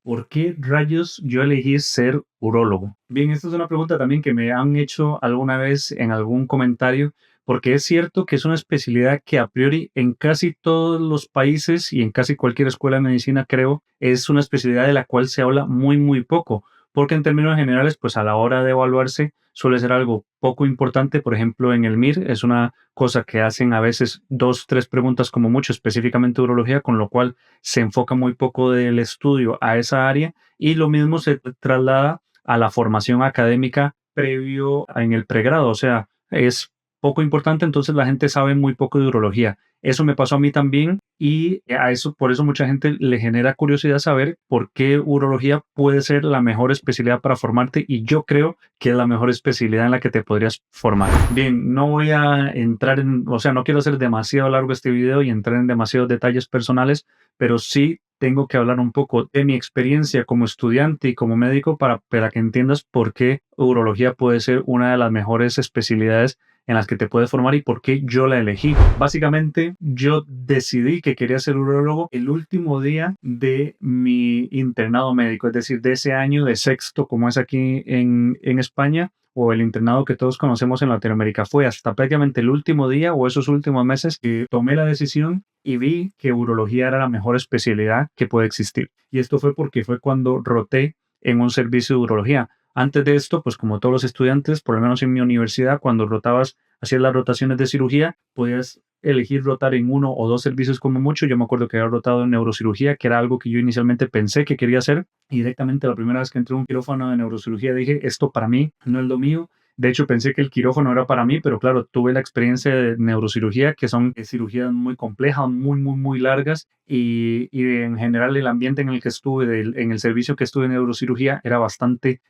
¿Por qué rayos yo elegí ser urólogo? Bien, esta es una pregunta también que me han hecho alguna vez en algún comentario, porque es cierto que es una especialidad que a priori en casi todos los países y en casi cualquier escuela de medicina, creo, es una especialidad de la cual se habla muy, muy poco, porque en términos generales, pues a la hora de evaluarse suele ser algo poco importante. Por ejemplo, en el MIR es una cosa que hacen a veces dos, tres preguntas como mucho, específicamente urología, con lo cual se enfoca muy poco del estudio a esa área y lo mismo se traslada a la formación académica previo en el pregrado, o sea, es poco importante, entonces la gente sabe muy poco de urología. Eso me pasó a mí también y a eso, por eso mucha gente le genera curiosidad saber por qué urología puede ser la mejor especialidad para formarte y yo creo que es la mejor especialidad en la que te podrías formar. Bien, no voy a entrar en, o sea, no quiero hacer demasiado largo este video y entrar en demasiados detalles personales, pero sí tengo que hablar un poco de mi experiencia como estudiante y como médico para que entiendas por qué urología puede ser una de las mejores especialidades en las que te puedes formar y por qué yo la elegí. Básicamente, yo decidí que quería ser urólogo el último día de mi internado médico, es decir, de ese año de sexto, como es aquí en España, o el internado que todos conocemos en Latinoamérica. Fue hasta prácticamente el último día o esos últimos meses que tomé la decisión y vi que urología era la mejor especialidad que puede existir. Y esto fue porque fue cuando roté en un servicio de urología. Antes de esto, pues como todos los estudiantes, por lo menos en mi universidad, cuando rotabas, hacías las rotaciones de cirugía, podías elegir rotar en uno o dos servicios como mucho. Yo me acuerdo que había rotado en neurocirugía, que era algo que yo inicialmente pensé que quería hacer. Y directamente la primera vez que entré a un quirófano de neurocirugía dije, esto para mí no es lo mío. De hecho, pensé que el quirófano era para mí, pero claro, tuve la experiencia de neurocirugía, que son cirugías muy complejas, muy, muy, muy largas, y en general el ambiente en el que estuve, en el servicio que estuve en neurocirugía, era bastante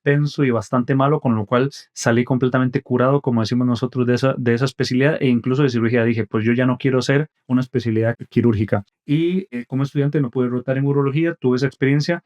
tenso y bastante malo, con lo cual salí completamente curado, como decimos nosotros, de esa especialidad e incluso de cirugía. Dije, pues yo ya no quiero ser una especialidad quirúrgica. Y como estudiante no pude rotar en urología, tuve esa experiencia.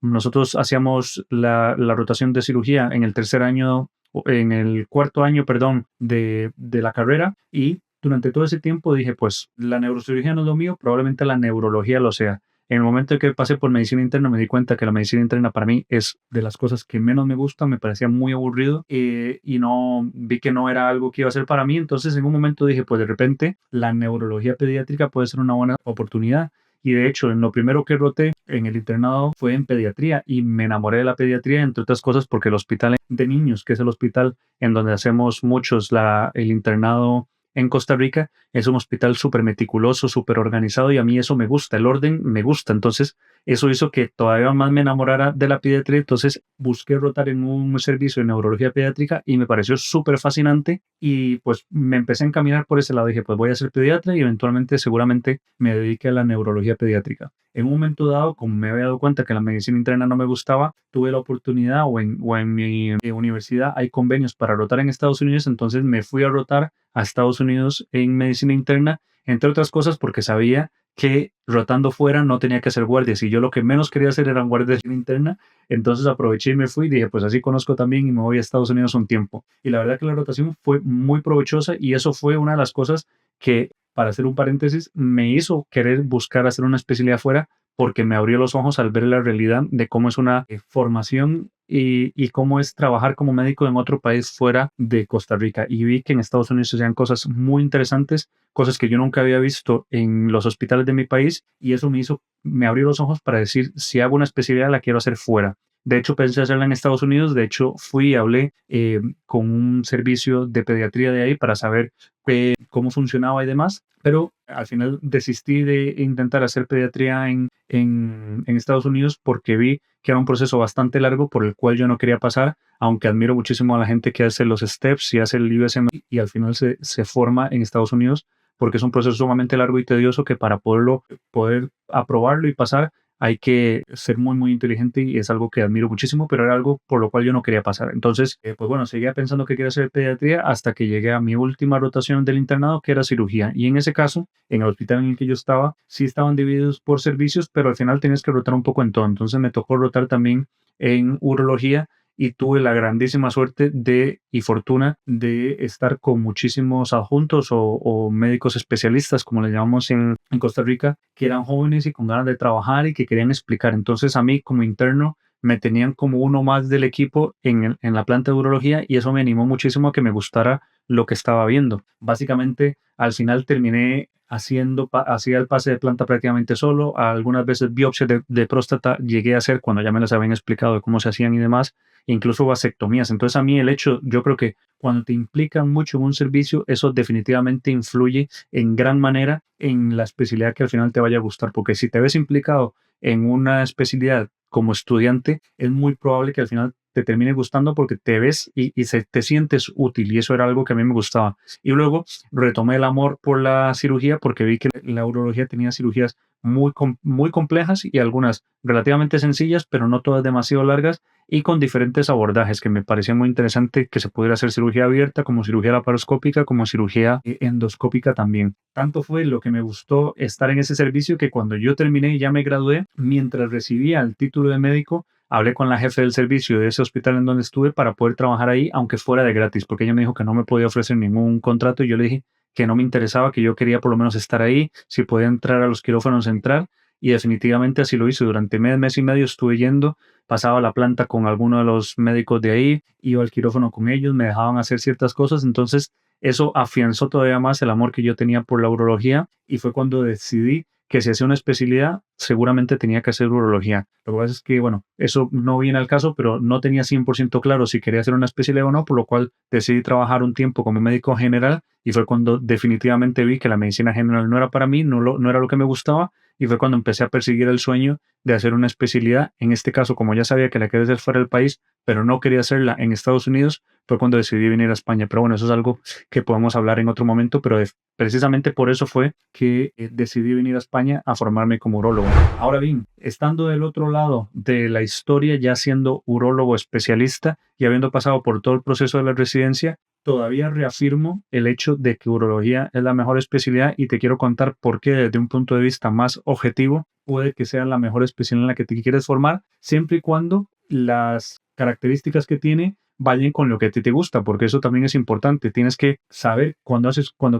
Nosotros hacíamos la rotación de cirugía en el tercer año, en el cuarto año, perdón, de la carrera y durante todo ese tiempo dije, pues la neurocirugía no es lo mío, probablemente la neurología lo sea. En el momento en que pasé por medicina interna me di cuenta que la medicina interna para mí es de las cosas que menos me gustan, me parecía muy aburrido y no vi que no era algo que iba a ser para mí. Entonces en un momento dije, pues de repente la neurología pediátrica puede ser una buena oportunidad. Y de hecho, en lo primero que roté en el internado fue en pediatría y me enamoré de la pediatría, entre otras cosas, porque el hospital de niños, que es el hospital en donde hacemos muchos el internado en Costa Rica, es un hospital súper meticuloso, súper organizado y a mí eso me gusta, el orden me gusta. Entonces, eso hizo que todavía más me enamorara de la pediatría. Entonces, busqué rotar en un servicio de neurología pediátrica y me pareció súper fascinante y pues me empecé a encaminar por ese lado. Dije, pues voy a ser pediatra y eventualmente seguramente me dedique a la neurología pediátrica. En un momento dado, como me había dado cuenta que la medicina interna no me gustaba, tuve la oportunidad o en mi universidad hay convenios para rotar en Estados Unidos, entonces me fui a rotar a Estados Unidos en medicina interna, entre otras cosas porque sabía que rotando fuera no tenía que hacer guardias y yo lo que menos quería hacer eran guardias interna, entonces aproveché y me fui y dije, pues así conozco también y me voy a Estados Unidos un tiempo. Y la verdad que la rotación fue muy provechosa y eso fue una de las cosas que, para hacer un paréntesis, me hizo querer buscar hacer una especialidad fuera porque me abrió los ojos al ver la realidad de cómo es una formación y cómo es trabajar como médico en otro país fuera de Costa Rica. Y vi que en Estados Unidos se hacían cosas muy interesantes, cosas que yo nunca había visto en los hospitales de mi país, y eso me abrió los ojos para decir, si hago una especialidad, la quiero hacer fuera. De hecho, pensé hacerla en Estados Unidos. De hecho, fui y hablé con un servicio de pediatría de ahí para saber cómo funcionaba y demás, pero al final desistí de intentar hacer pediatría en Estados Unidos porque vi que era un proceso bastante largo por el cual yo no quería pasar, aunque admiro muchísimo a la gente que hace los steps y hace el USM y al final se forma en Estados Unidos, porque es un proceso sumamente largo y tedioso que para poder aprobarlo y pasar hay que ser muy, muy inteligente y es algo que admiro muchísimo, pero era algo por lo cual yo no quería pasar. Entonces, pues bueno, seguía pensando que quería hacer pediatría hasta que llegué a mi última rotación del internado, que era cirugía. Y en ese caso, en el hospital en el que yo estaba, sí estaban divididos por servicios, pero al final tenías que rotar un poco en todo. Entonces me tocó rotar también en urología y tuve la grandísima suerte y fortuna de estar con muchísimos adjuntos o médicos especialistas, como le llamamos en Costa Rica, que eran jóvenes y con ganas de trabajar y que querían explicar. Entonces a mí como interno me tenían como uno más del equipo en la planta de urología y eso me animó muchísimo a que me gustara lo que estaba viendo. Básicamente, al final terminé hacía el pase de planta prácticamente solo. Algunas veces biopsias de próstata llegué a hacer cuando ya me las habían explicado de cómo se hacían y demás, incluso vasectomías. Entonces a mí el hecho, yo creo que cuando te implican mucho en un servicio, eso definitivamente influye en gran manera en la especialidad que al final te vaya a gustar, porque si te ves implicado en una especialidad como estudiante, es muy probable que al final te termine gustando porque te ves te sientes útil y eso era algo que a mí me gustaba. Y luego retomé el amor por la cirugía porque vi que la urología tenía cirugías muy complejas y algunas relativamente sencillas, pero no todas demasiado largas y con diferentes abordajes que me parecía muy interesante que se pudiera hacer cirugía abierta, como cirugía laparoscópica, como cirugía endoscópica también. Tanto fue lo que me gustó estar en ese servicio que cuando yo terminé y ya me gradué, mientras recibía el título de médico, hablé con la jefe del servicio de ese hospital en donde estuve para poder trabajar ahí, aunque fuera de gratis, porque ella me dijo que no me podía ofrecer ningún contrato y yo le dije que no me interesaba, que yo quería por lo menos estar ahí, si podía entrar a los quirófanos, entrar, y definitivamente así lo hice. Durante mes y medio estuve yendo, pasaba la planta con alguno de los médicos de ahí, iba al quirófano con ellos, me dejaban hacer ciertas cosas, entonces eso afianzó todavía más el amor que yo tenía por la urología y fue cuando decidí que si hacía una especialidad, seguramente tenía que hacer urología. Lo que pasa es que, bueno, eso no viene al caso, pero no tenía 100% claro si quería hacer una especialidad o no, por lo cual decidí trabajar un tiempo como médico general y fue cuando definitivamente vi que la medicina general no era para mí, no era lo que me gustaba y fue cuando empecé a perseguir el sueño de hacer una especialidad. En este caso, como ya sabía que la quería hacer fuera del país, pero no quería hacerla en Estados Unidos, fue cuando decidí venir a España. Pero bueno, eso es algo que podemos hablar en otro momento, pero precisamente por eso fue que decidí venir a España a formarme como urólogo. Ahora bien, estando del otro lado de la historia, ya siendo urólogo especialista y habiendo pasado por todo el proceso de la residencia, todavía reafirmo el hecho de que urología es la mejor especialidad y te quiero contar por qué desde un punto de vista más objetivo puede que sea la mejor especialidad en la que te quieres formar, siempre y cuando las características que tiene vayan con lo que a ti te gusta, porque eso también es importante. Tienes que saber cuando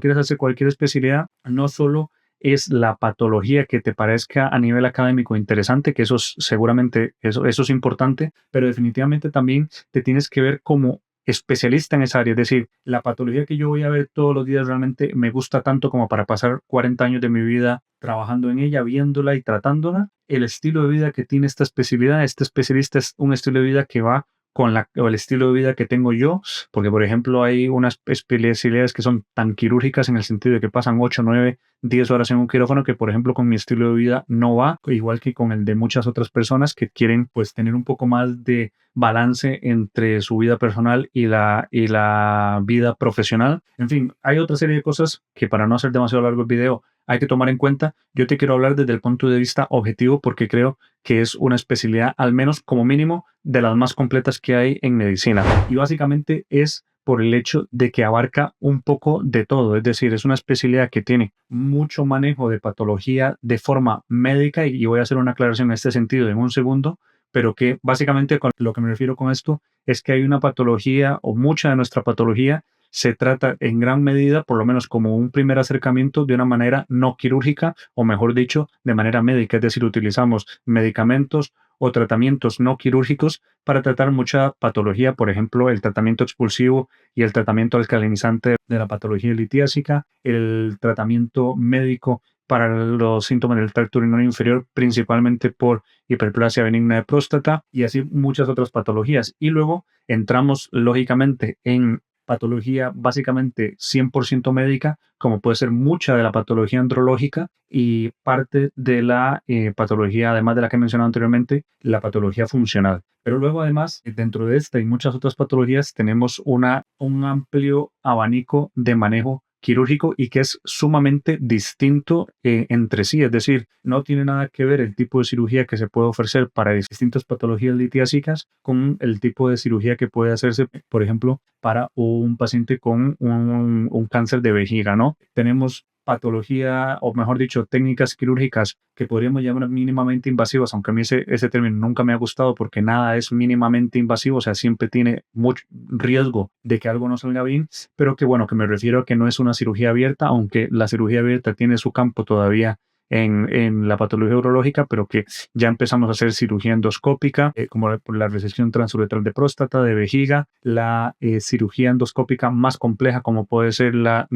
quieres hacer cualquier especialidad, no solo es la patología que te parezca a nivel académico interesante, que seguramente eso es importante, pero definitivamente también te tienes que ver como especialista en esa área. Es decir, la patología que yo voy a ver todos los días realmente me gusta tanto como para pasar 40 años de mi vida trabajando en ella, viéndola y tratándola. El estilo de vida que tiene esta especialidad, este especialista es un estilo de vida que va o el estilo de vida que tengo yo, porque por ejemplo hay unas especialidades que son tan quirúrgicas en el sentido de que pasan 8, 9, 10 horas en un quirófano que por ejemplo con mi estilo de vida no va, igual que con el de muchas otras personas que quieren pues tener un poco más de balance entre su vida personal y la vida profesional. En fin, hay otra serie de cosas que para no hacer demasiado largo el video hay que tomar en cuenta. Yo te quiero hablar desde el punto de vista objetivo porque creo que es una especialidad, al menos como mínimo, de las más completas que hay en medicina. Y básicamente es por el hecho de que abarca un poco de todo, es decir, es una especialidad que tiene mucho manejo de patología de forma médica y voy a hacer una aclaración en este sentido en un segundo, pero que básicamente con lo que me refiero con esto es que hay una patología o mucha de nuestra patología se trata en gran medida, por lo menos como un primer acercamiento, de una manera no quirúrgica o mejor dicho, de manera médica, es decir, utilizamos medicamentos o tratamientos no quirúrgicos para tratar mucha patología, por ejemplo, el tratamiento expulsivo y el tratamiento alcalinizante de la patología litiásica, el tratamiento médico para los síntomas del tracto urinario inferior, principalmente por hiperplasia benigna de próstata y así muchas otras patologías. Y luego entramos lógicamente en patología básicamente 100% médica, como puede ser mucha de la patología andrológica y parte de la patología, además de la que he mencionado anteriormente, la patología funcional. Pero luego además, dentro de esta y muchas otras patologías, tenemos un amplio abanico de manejo quirúrgico y que es sumamente distinto entre sí, es decir, no tiene nada que ver el tipo de cirugía que se puede ofrecer para distintas patologías litiásicas con el tipo de cirugía que puede hacerse, por ejemplo, para un paciente con un cáncer de vejiga, ¿no? Tenemos patología, o mejor dicho, técnicas quirúrgicas que podríamos llamar mínimamente invasivas, aunque a mí ese término nunca me ha gustado porque nada es mínimamente invasivo, o sea, siempre tiene mucho riesgo de que algo no salga bien, pero que bueno, que me refiero a que no es una cirugía abierta, aunque la cirugía abierta tiene su campo todavía en la patología urológica, pero que ya empezamos a hacer cirugía endoscópica, como la resección transuretral de próstata, de vejiga, la cirugía endoscópica más compleja, como puede ser la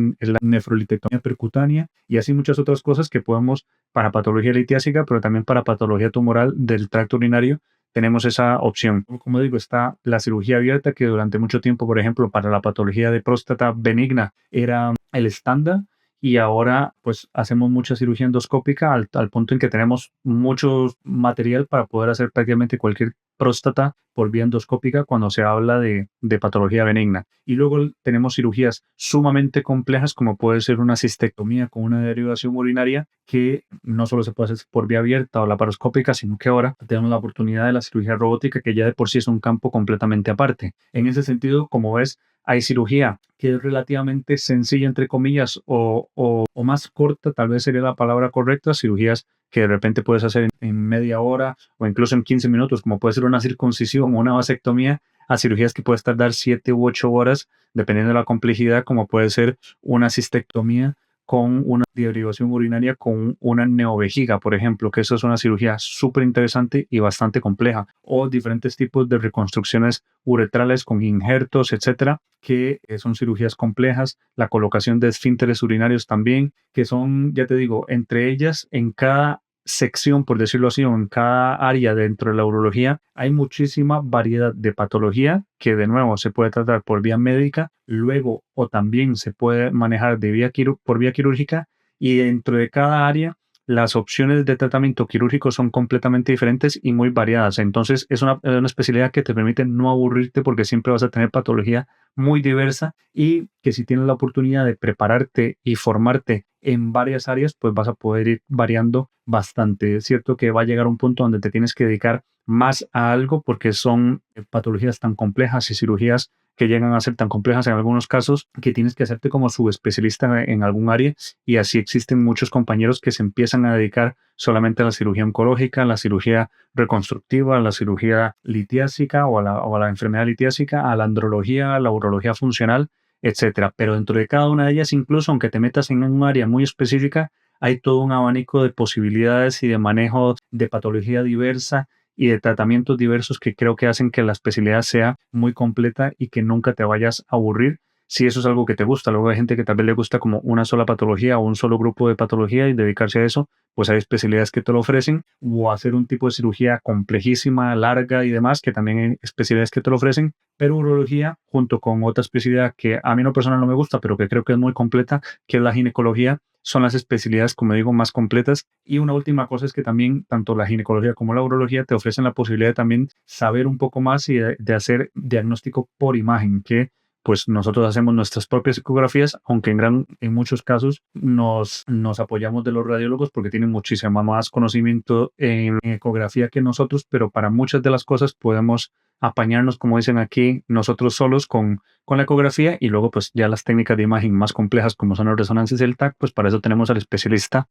nefrolitectomía percutánea, y así muchas otras cosas que podemos para patología litiásica, pero también para patología tumoral del tracto urinario. Tenemos esa opción. Como digo, está la cirugía abierta, que durante mucho tiempo, por ejemplo, para la patología de próstata benigna era el estándar, y ahora pues hacemos mucha cirugía endoscópica al punto en que tenemos mucho material para poder hacer prácticamente cualquier próstata por vía endoscópica cuando se habla de patología benigna. Y luego tenemos cirugías sumamente complejas, como puede ser una cistectomía con una derivación urinaria, que no solo se puede hacer por vía abierta o laparoscópica, sino que ahora tenemos la oportunidad de la cirugía robótica, que ya de por sí es un campo completamente aparte. En ese sentido, como ves, hay cirugía que es relativamente sencilla, entre comillas, o más corta, tal vez sería la palabra correcta, cirugías que de repente puedes hacer en media hora o incluso en 15 minutos, como puede ser una circuncisión o una vasectomía, a cirugías que puedes tardar 7 u 8 horas, dependiendo de la complejidad, como puede ser una cistectomía con una derivación urinaria con una neovejiga, por ejemplo, que eso es una cirugía súper interesante y bastante compleja, o diferentes tipos de reconstrucciones uretrales con injertos, etcétera, que son cirugías complejas, la colocación de esfínteres urinarios también, que son, ya te digo, entre ellas, en cada sección, por decirlo así, o en cada área dentro de la urología, hay muchísima variedad de patología que de nuevo se puede tratar por vía médica, luego o también se puede manejar por vía quirúrgica, y dentro de cada área las opciones de tratamiento quirúrgico son completamente diferentes y muy variadas. Entonces es una especialidad que te permite no aburrirte porque siempre vas a tener patología muy diversa, y que si tienes la oportunidad de prepararte y formarte en varias áreas, pues vas a poder ir variando bastante. Es cierto que va a llegar un punto donde te tienes que dedicar más a algo porque son patologías tan complejas y cirugías que llegan a ser tan complejas en algunos casos, que tienes que hacerte como subespecialista en algún área, y así existen muchos compañeros que se empiezan a dedicar solamente a la cirugía oncológica, a la cirugía reconstructiva, a la cirugía litiásica o a la enfermedad litiásica, a la andrología, a la urología funcional, etcétera. Pero dentro de cada una de ellas, incluso aunque te metas en un área muy específica, hay todo un abanico de posibilidades y de manejo de patología diversa y de tratamientos diversos que creo que hacen que la especialidad sea muy completa y que nunca te vayas a aburrir si eso es algo que te gusta. Luego hay gente que tal vez le gusta como una sola patología o un solo grupo de patología y dedicarse a eso, pues hay especialidades que te lo ofrecen, o hacer un tipo de cirugía complejísima, larga y demás, que también hay especialidades que te lo ofrecen. Pero urología, junto con otra especialidad que a mí no personal no me gusta, pero que creo que es muy completa, que es la ginecología, son las especialidades, como digo, más completas. Y una última cosa es que también tanto la ginecología como la urología te ofrecen la posibilidad de también saber un poco más y de hacer diagnóstico por imagen, que pues nosotros hacemos nuestras propias ecografías, aunque en muchos casos nos apoyamos de los radiólogos porque tienen muchísimo más conocimiento en ecografía que nosotros, pero para muchas de las cosas podemos apañarnos, como dicen aquí, nosotros solos con la ecografía, y luego pues ya las técnicas de imagen más complejas como son las resonancias del TAC, pues para eso tenemos al especialista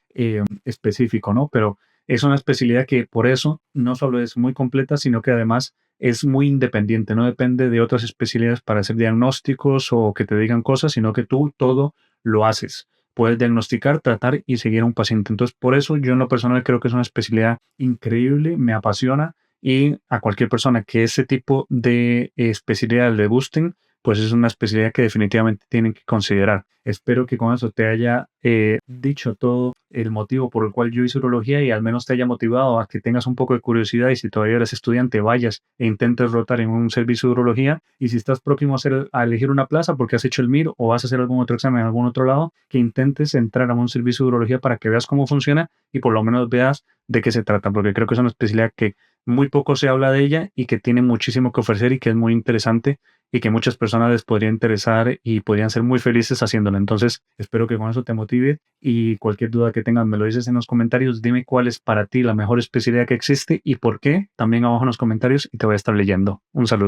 específico, ¿no? Pero es una especialidad que por eso no solo es muy completa, sino que además es muy independiente, no depende de otras especialidades para hacer diagnósticos o que te digan cosas, sino que tú todo lo haces. Puedes diagnosticar, tratar y seguir a un paciente. Entonces, por eso yo en lo personal creo que es una especialidad increíble, me apasiona, y a cualquier persona que ese tipo de especialidad le gusten, pues es una especialidad que definitivamente tienen que considerar. Espero que con eso te haya dicho todo el motivo por el cual yo hice urología, y al menos te haya motivado a que tengas un poco de curiosidad, y si todavía eres estudiante vayas e intentes rotar en un servicio de urología, y si estás próximo a elegir una plaza porque has hecho el MIR o vas a hacer algún otro examen en algún otro lado, que intentes entrar a un servicio de urología para que veas cómo funciona y por lo menos veas de qué se trata, porque creo que es una especialidad que muy poco se habla de ella y que tiene muchísimo que ofrecer y que es muy interesante, y que muchas personas les podría interesar y podrían ser muy felices haciéndolo. Entonces, espero que con eso te motive, y cualquier duda que tengas me lo dices en los comentarios. Dime cuál es para ti la mejor especialidad que existe y por qué, también abajo en los comentarios, y te voy a estar leyendo. Un saludo.